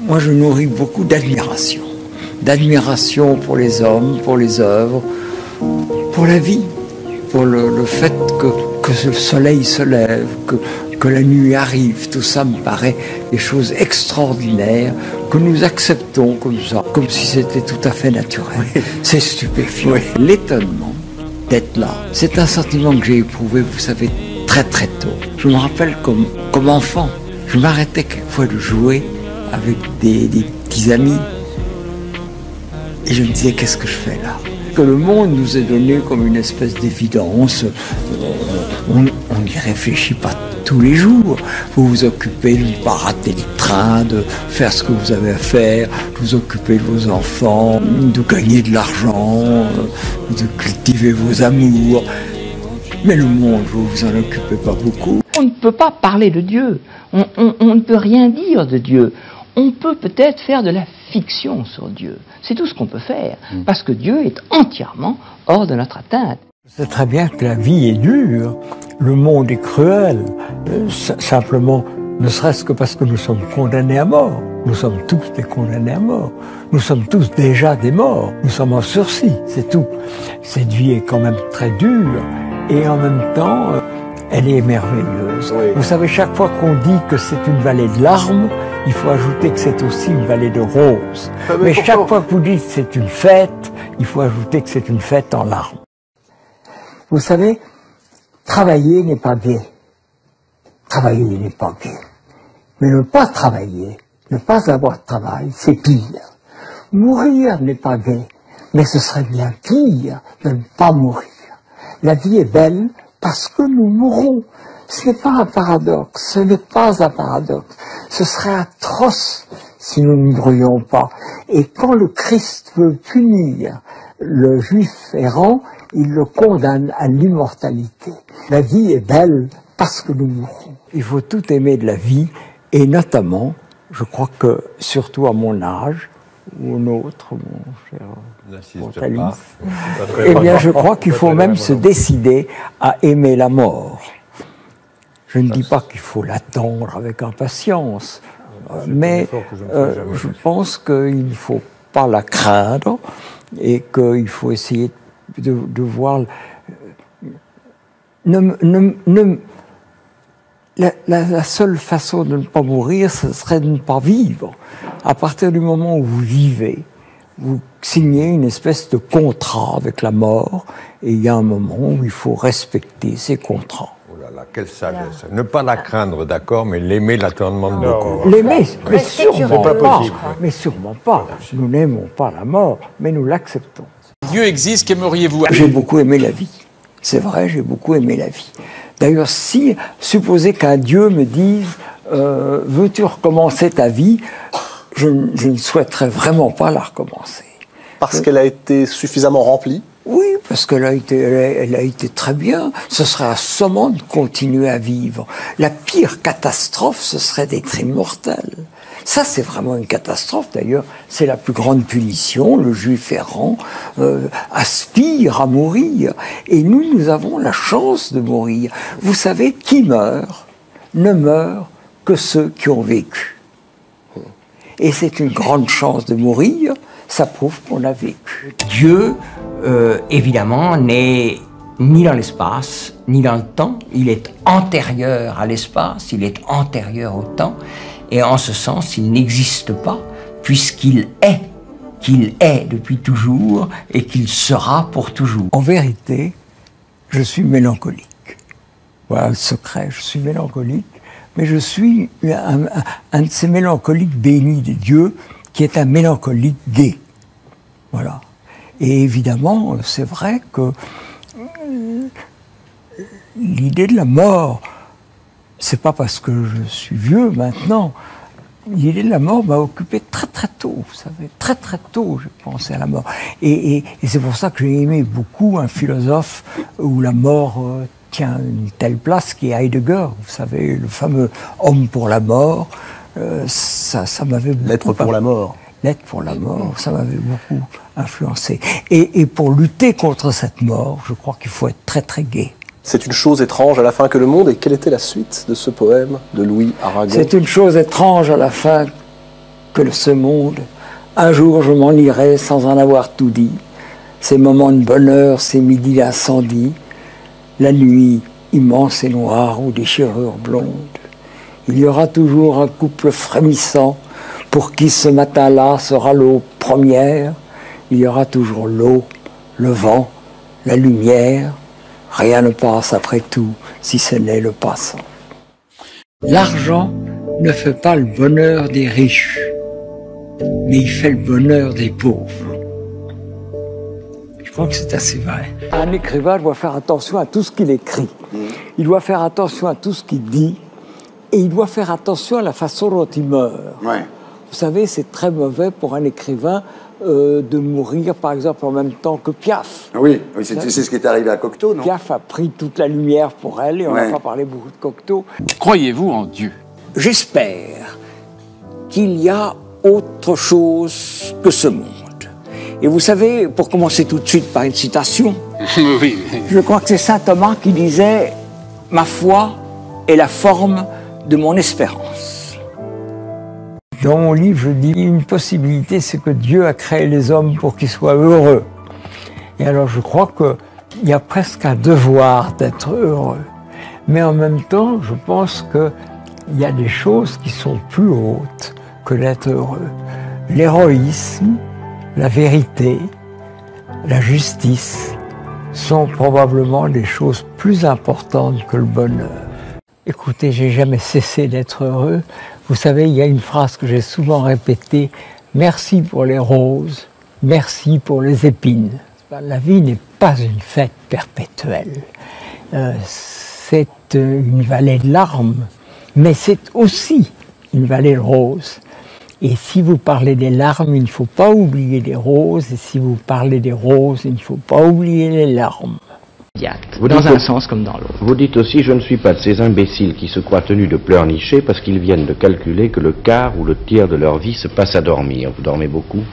Moi, je nourris beaucoup d'admiration. D'admiration pour les hommes, pour les œuvres, pour la vie, pour le fait que le soleil se lève, que la nuit arrive. Tout ça me paraît des choses extraordinaires que nous acceptons comme ça, comme si c'était tout à fait naturel. Oui. C'est stupéfiant. Oui. L'étonnement d'être là, c'est un sentiment que j'ai éprouvé, vous savez, très très tôt. Je me rappelle comme enfant, je m'arrêtais quelquefois de jouer avec des petits amis et je me disais, qu'est-ce que je fais là? Que le monde nous est donné comme une espèce d'évidence, on n'y réfléchit pas tous les jours. Vous vous occupez de ne pas rater le train, de faire ce que vous avez à faire, de vous occuper de vos enfants, de gagner de l'argent, de cultiver vos amours. Mais le monde, vous vous en occupez pas beaucoup. On ne peut pas parler de Dieu, on ne peut rien dire de Dieu. On peut peut-être faire de la fiction sur Dieu. C'est tout ce qu'on peut faire, parce que Dieu est entièrement hors de notre atteinte. C'est très bien que la vie est dure, le monde est cruel, simplement, ne serait-ce que parce que nous sommes condamnés à mort. Nous sommes tous des condamnés à mort. Nous sommes tous déjà des morts. Nous sommes en sursis, c'est tout. Cette vie est quand même très dure, et en même temps, elle est merveilleuse. Oui. Vous savez, chaque fois qu'on dit que c'est une vallée de larmes, il faut ajouter que c'est aussi une vallée de roses. Mais chaque fois que vous dites que c'est une fête, il faut ajouter que c'est une fête en larmes. Vous savez, travailler n'est pas gai. Travailler n'est pas gai. Mais ne pas travailler, ne pas avoir de travail, c'est pire. Mourir n'est pas gai, mais ce serait bien pire de ne pas mourir. La vie est belle parce que nous mourrons. Ce n'est pas un paradoxe, ce n'est pas un paradoxe. Ce serait atroce si nous ne mourrions pas. Et quand le Christ veut punir le juif errant, il le condamne à l'immortalité. La vie est belle parce que nous mourrons. Il faut tout aimer de la vie, et notamment, je crois que, surtout à mon âge, ou au nôtre, mon cher Pontalis, eh bien, je crois qu'il faut même se décider à aimer la mort. Je ne dis pas qu'il faut l'attendre avec impatience, mais je pense qu'il ne faut pas la craindre et qu'il faut essayer de voir... La seule façon de ne pas mourir, ce serait de ne pas vivre. À partir du moment où vous vivez, vous signez une espèce de contrat avec la mort, et il y a un moment où il faut respecter ces contrats. Oh là là, quelle sagesse. Ne pas la craindre, d'accord, mais l'aimer, la demande beaucoup. L'aimer, mais sûrement pas. Mais sûrement pas. Nous n'aimons pas la mort, mais nous l'acceptons. Dieu existe, qu'aimeriez-vous? J'ai beaucoup aimé la vie. C'est vrai, j'ai beaucoup aimé la vie. D'ailleurs, si, supposez qu'un Dieu me dise veux-tu recommencer ta vie, je ne souhaiterais vraiment pas la recommencer. Parce qu'elle a été suffisamment remplie? Oui, parce qu'elle a été très bien. Ce serait assommant de continuer à vivre. La pire catastrophe, ce serait d'être immortel. Ça, c'est vraiment une catastrophe. D'ailleurs, c'est la plus grande punition. Le juif errant aspire à mourir. Et nous avons la chance de mourir. Vous savez, qui meurt ne meurt que ceux qui ont vécu. Et c'est une grande chance de mourir. Ça prouve qu'on a vécu. Dieu, évidemment, n'est ni dans l'espace, ni dans le temps. Il est antérieur à l'espace, il est antérieur au temps. Et en ce sens, il n'existe pas, puisqu'il est depuis toujours et qu'il sera pour toujours. En vérité, je suis mélancolique. Voilà le secret, je suis mélancolique, mais je suis un de ces mélancoliques bénis de Dieu qui est un mélancolique gai. Voilà. Et évidemment, c'est vrai que l'idée de la mort, c'est pas parce que je suis vieux maintenant. L'idée de la mort m'a occupé très très tôt, vous savez. Très très tôt, j'ai pensé à la mort. Et c'est pour ça que j'ai aimé beaucoup un philosophe où la mort tient une telle place, qui est Heidegger. Vous savez, le fameux homme pour la mort. Ça m'avait beaucoup... L'être pour la mort. L'être pour la mort, ça m'avait beaucoup influencé. Et pour lutter contre cette mort, je crois qu'il faut être très très gai. C'est une chose étrange à la fin que le monde. Et quelle était la suite de ce poème de Louis Aragon? C'est une chose étrange à la fin que ce monde. Un jour je m'en irai sans en avoir tout dit. Ces moments de bonheur, ces midis d'incendie, la nuit immense et noire aux déchirures blondes. Il y aura toujours un couple frémissant pour qui ce matin-là sera l'eau première. Il y aura toujours l'eau, le vent, la lumière. Rien ne passe après tout, si ce n'est le passant. L'argent ne fait pas le bonheur des riches, mais il fait le bonheur des pauvres. Je crois que c'est assez vrai. Un écrivain doit faire attention à tout ce qu'il écrit. Il doit faire attention à tout ce qu'il dit, et il doit faire attention à la façon dont il meurt. Ouais. Vous savez, c'est très mauvais pour un écrivain de mourir, par exemple, en même temps que Piaf. Oui, c'est ce qui est arrivé à Cocteau, non? Piaf a pris toute la lumière pour elle, et on n'a pas parlé beaucoup de Cocteau. Croyez-vous en Dieu? J'espère qu'il y a autre chose que ce monde. Et vous savez, pour commencer tout de suite par une citation, Oui. je crois que c'est saint Thomas qui disait « Ma foi est la forme de mon espérance ». Dans mon livre, je dis une possibilité, c'est que Dieu a créé les hommes pour qu'ils soient heureux. Et alors je crois qu'il y a presque un devoir d'être heureux. Mais en même temps, je pense qu'il y a des choses qui sont plus hautes que d'être heureux. L'héroïsme, la vérité, la justice sont probablement des choses plus importantes que le bonheur. Écoutez, j'ai jamais cessé d'être heureux. Vous savez, il y a une phrase que j'ai souvent répétée, « Merci pour les roses, merci pour les épines ». La vie n'est pas une fête perpétuelle. C'est une vallée de larmes, mais c'est aussi une vallée de roses. Et si vous parlez des larmes, il ne faut pas oublier les roses, et si vous parlez des roses, il ne faut pas oublier les larmes. Dans un sens comme dans l'autre. Vous dites aussi, je ne suis pas de ces imbéciles qui se croient tenus de pleurnicher parce qu'ils viennent de calculer que le quart ou le tiers de leur vie se passe à dormir. Vous dormez beaucoup?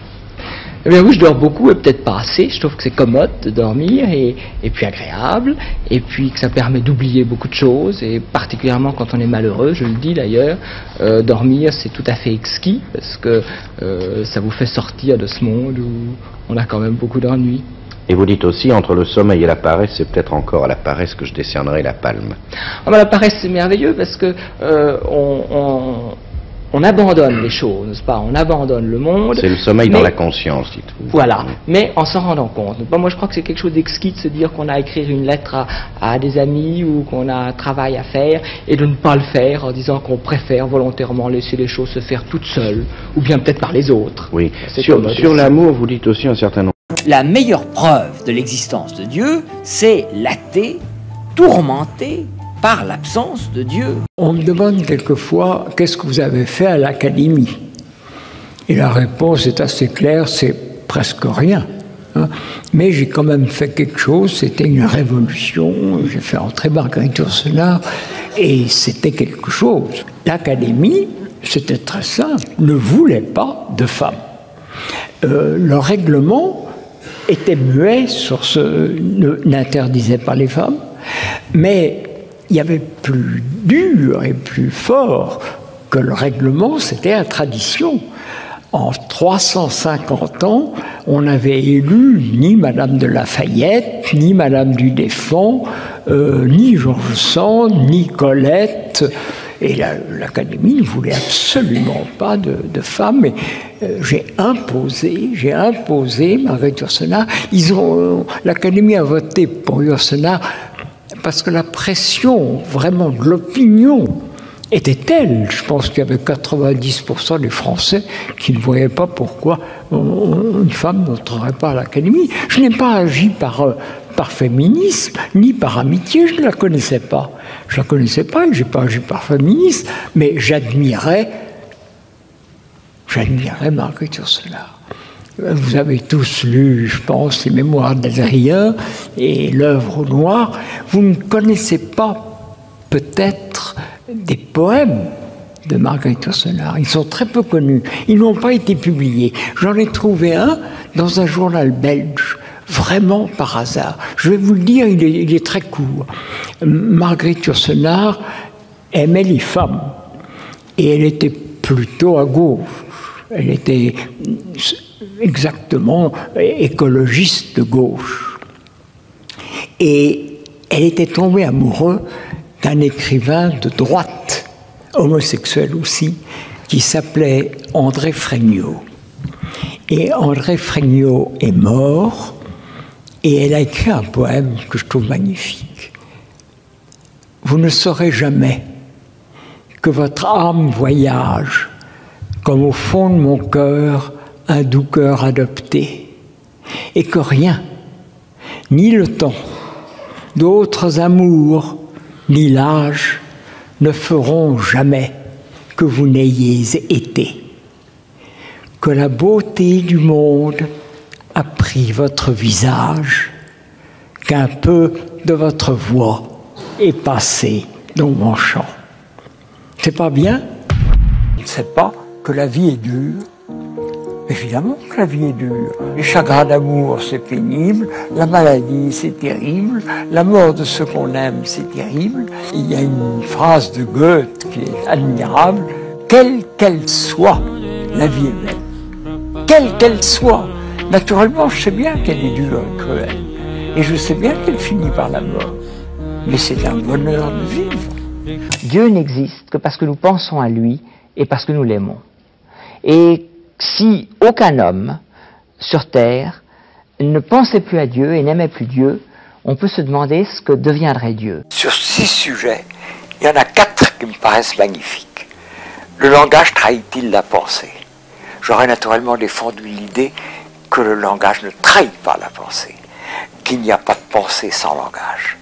Eh bien oui, je dors beaucoup et peut-être pas assez. Je trouve que c'est commode de dormir et puis agréable, et puis que ça permet d'oublier beaucoup de choses, et particulièrement quand on est malheureux, je le dis d'ailleurs, dormir c'est tout à fait exquis parce que ça vous fait sortir de ce monde où on a quand même beaucoup d'ennuis. Et vous dites aussi, entre le sommeil et la paresse, c'est peut-être encore à la paresse que je décernerai la palme. Ah ben, la paresse c'est merveilleux parce que on abandonne les choses, n'est-ce pas? On abandonne le monde. C'est le sommeil dans la conscience, dites-vous. Voilà, mais en s'en rendant compte. Moi, je crois que c'est quelque chose d'exquis de se dire qu'on a à écrire une lettre à des amis ou qu'on a un travail à faire et de ne pas le faire en disant qu'on préfère volontairement laisser les choses se faire toutes seules ou bien peut-être par les autres. Oui, sur l'amour, vous dites aussi un certain nombre. La meilleure preuve de l'existence de Dieu, c'est l'athée tourmenté par l'absence de Dieu. On me demande quelquefois « Qu'est-ce que vous avez fait à l'Académie ?» Et la réponse est assez claire, c'est presque rien. Hein. Mais j'ai quand même fait quelque chose, c'était une révolution, j'ai fait entrer Marguerite Yourcenar, et c'était quelque chose. L'Académie, c'était très simple, ne voulait pas de femmes. Le règlement était muet sur ce... n'interdisait pas les femmes, mais il y avait plus dur et plus fort que le règlement, c'était la tradition. En 350 ans, on n'avait élu ni Madame de Lafayette, ni Madame du Défend, ni George Sand, ni Colette. Et l'Académie ne voulait absolument pas de femmes. J'ai imposé Marguerite Yourcenar. L'Académie a voté pour Yourcenar parce que la pression vraiment de l'opinion était telle. Je pense qu'il y avait 90% des Français qui ne voyaient pas pourquoi une femme n'entrerait pas à l'Académie. Je n'ai pas agi par féminisme, ni par amitié, je ne la connaissais pas. Je ne la connaissais pas et je n'ai pas agi par féminisme, mais j'admirais Marguerite Yourcenar. Vous avez tous lu, je pense, les Mémoires d'Adrien et l'œuvre noire. Vous ne connaissez pas peut-être des poèmes de Marguerite Yourcenar. Ils sont très peu connus. Ils n'ont pas été publiés. J'en ai trouvé un dans un journal belge, vraiment par hasard. Je vais vous le dire, il est très court. Marguerite Yourcenar aimait les femmes et elle était plutôt à gauche. Elle était exactement écologiste de gauche. Et elle était tombée amoureuse d'un écrivain de droite, homosexuel aussi, qui s'appelait André Fregnault. Et André Fregnault est mort, et elle a écrit un poème que je trouve magnifique. Vous ne saurez jamais que votre âme voyage comme au fond de mon cœur un doux cœur adopté, et que rien, ni le temps, d'autres amours, ni l'âge, ne feront jamais que vous n'ayez été. Que la beauté du monde a pris votre visage, qu'un peu de votre voix est passé dans mon chant. C'est pas bien? On ne sait pas que la vie est dure. Évidemment que la vie est dure. Les chagrins d'amour, c'est pénible. La maladie, c'est terrible. La mort de ceux qu'on aime, c'est terrible. Il y a une phrase de Goethe qui est admirable. Quelle qu'elle soit, la vie est belle. Quelle qu'elle soit. Naturellement, je sais bien qu'elle est dure et cruelle. Et je sais bien qu'elle finit par la mort. Mais c'est un bonheur de vivre. Dieu n'existe que parce que nous pensons à lui et parce que nous l'aimons. Et si aucun homme sur terre ne pensait plus à Dieu et n'aimait plus Dieu, on peut se demander ce que deviendrait Dieu. Sur 6 sujets, il y en a 4 qui me paraissent magnifiques. Le langage trahit-il la pensée? J'aurais naturellement défendu l'idée que le langage ne trahit pas la pensée, qu'il n'y a pas de pensée sans langage,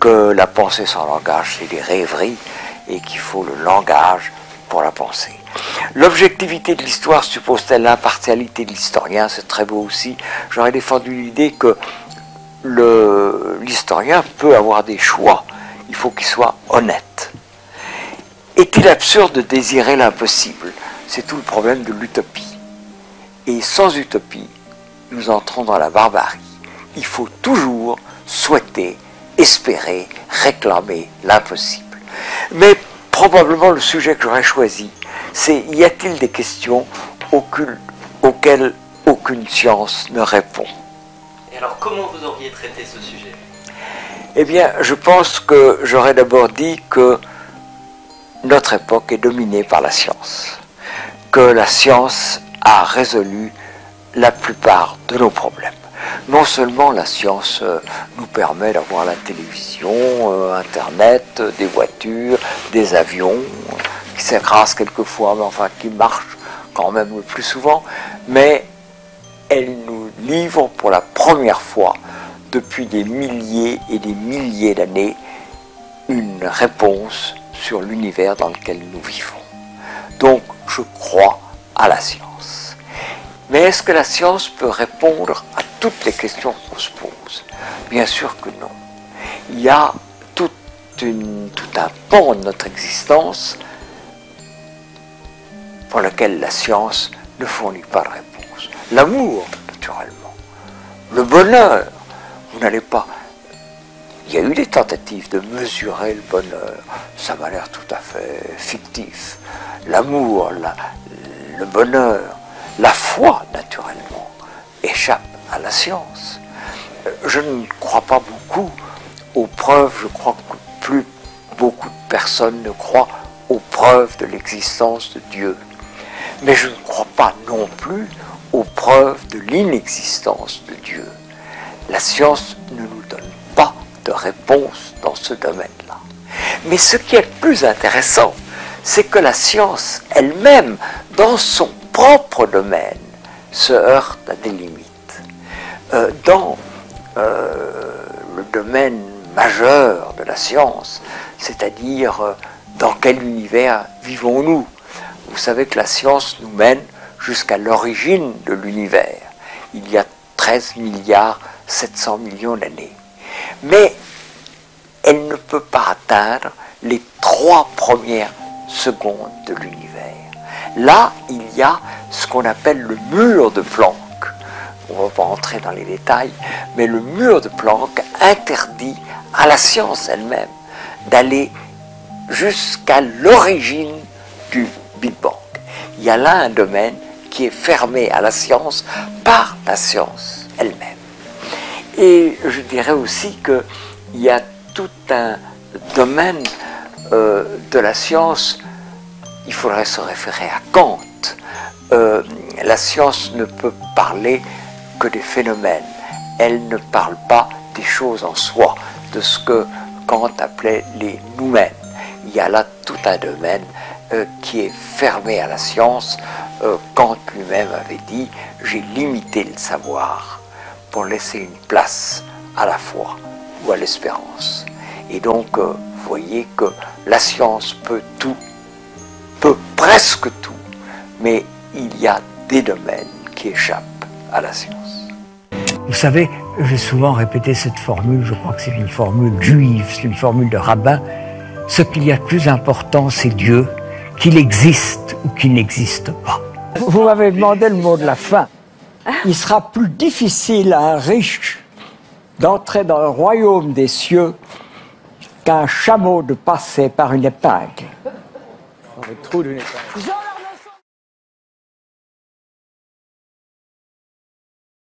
que la pensée sans langage c'est des rêveries et qu'il faut le langage pour la pensée. L'objectivité de l'histoire suppose-t-elle l'impartialité de l'historien? C'est très beau aussi. J'aurais défendu l'idée que l'historien peut avoir des choix. Il faut qu'il soit honnête. Est-il absurde de désirer l'impossible? C'est tout le problème de l'utopie. Et sans utopie, nous entrons dans la barbarie. Il faut toujours souhaiter, espérer, réclamer l'impossible. Mais probablement le sujet que j'aurais choisi, c'est y a-t-il des questions auxquelles aucune science ne répond? Et alors comment vous auriez traité ce sujet? Eh bien, je pense que j'aurais d'abord dit que notre époque est dominée par la science, que la science a résolu la plupart de nos problèmes. Non seulement la science nous permet d'avoir la télévision, Internet, des voitures, des avions, qui s'écrasent quelquefois, mais enfin qui marchent quand même le plus souvent, mais elle nous livre pour la première fois depuis des milliers et des milliers d'années une réponse sur l'univers dans lequel nous vivons. Donc je crois à la science. Mais est-ce que la science peut répondre à toutes les questions qu'on se pose? Bien sûr que non. Il y a tout un pan de notre existence pour lequel la science ne fournit pas de réponse. L'amour, naturellement. Le bonheur. Vous n'allez pas... Il y a eu des tentatives de mesurer le bonheur. Ça m'a l'air tout à fait fictif. L'amour, le bonheur, la foi, naturellement, échappe à la science. Je ne crois pas beaucoup aux preuves. Je crois que plus beaucoup de personnes ne croient aux preuves de l'existence de Dieu. Mais je ne crois pas non plus aux preuves de l'inexistence de Dieu. La science ne nous donne pas de réponse dans ce domaine-là. Mais ce qui est le plus intéressant, c'est que la science elle-même, dans son propre domaine, se heurte à des limites. Dans le domaine majeur de la science, c'est-à-dire dans quel univers vivons-nous? Vous savez que la science nous mène jusqu'à l'origine de l'univers. Il y a 13 milliards 700 millions d'années. Mais elle ne peut pas atteindre les 3 premières secondes de l'univers. Là, il y a ce qu'on appelle le mur de Planck. On ne va pas entrer dans les détails, mais le mur de Planck interdit à la science elle-même d'aller jusqu'à l'origine du Big Bang. il y a là un domaine qui est fermé à la science par la science elle-même. Et je dirais aussi qu'il y a tout un domaine de la science, il faudrait se référer à Kant. La science ne peut parler que des phénomènes. Elle ne parle pas des choses en soi, de ce que Kant appelait les noumènes. Il y a là tout un domaine qui est fermé à la science. Kant lui-même avait dit « j'ai limité le savoir pour laisser une place à la foi ou à l'espérance ». Et donc, vous voyez que la science peut tout, peut presque tout, mais il y a des domaines qui échappent à la science. Vous savez, j'ai souvent répété cette formule, je crois que c'est une formule juive, c'est une formule de rabbin. Ce qu'il y a de plus important, c'est Dieu, qu'il existe ou qu'il n'existe pas. Vous m'avez demandé le mot de la fin. Il sera plus difficile à un riche d'entrer dans le royaume des cieux qu'un chameau de passer par une épingle. Le trou d'une épingle.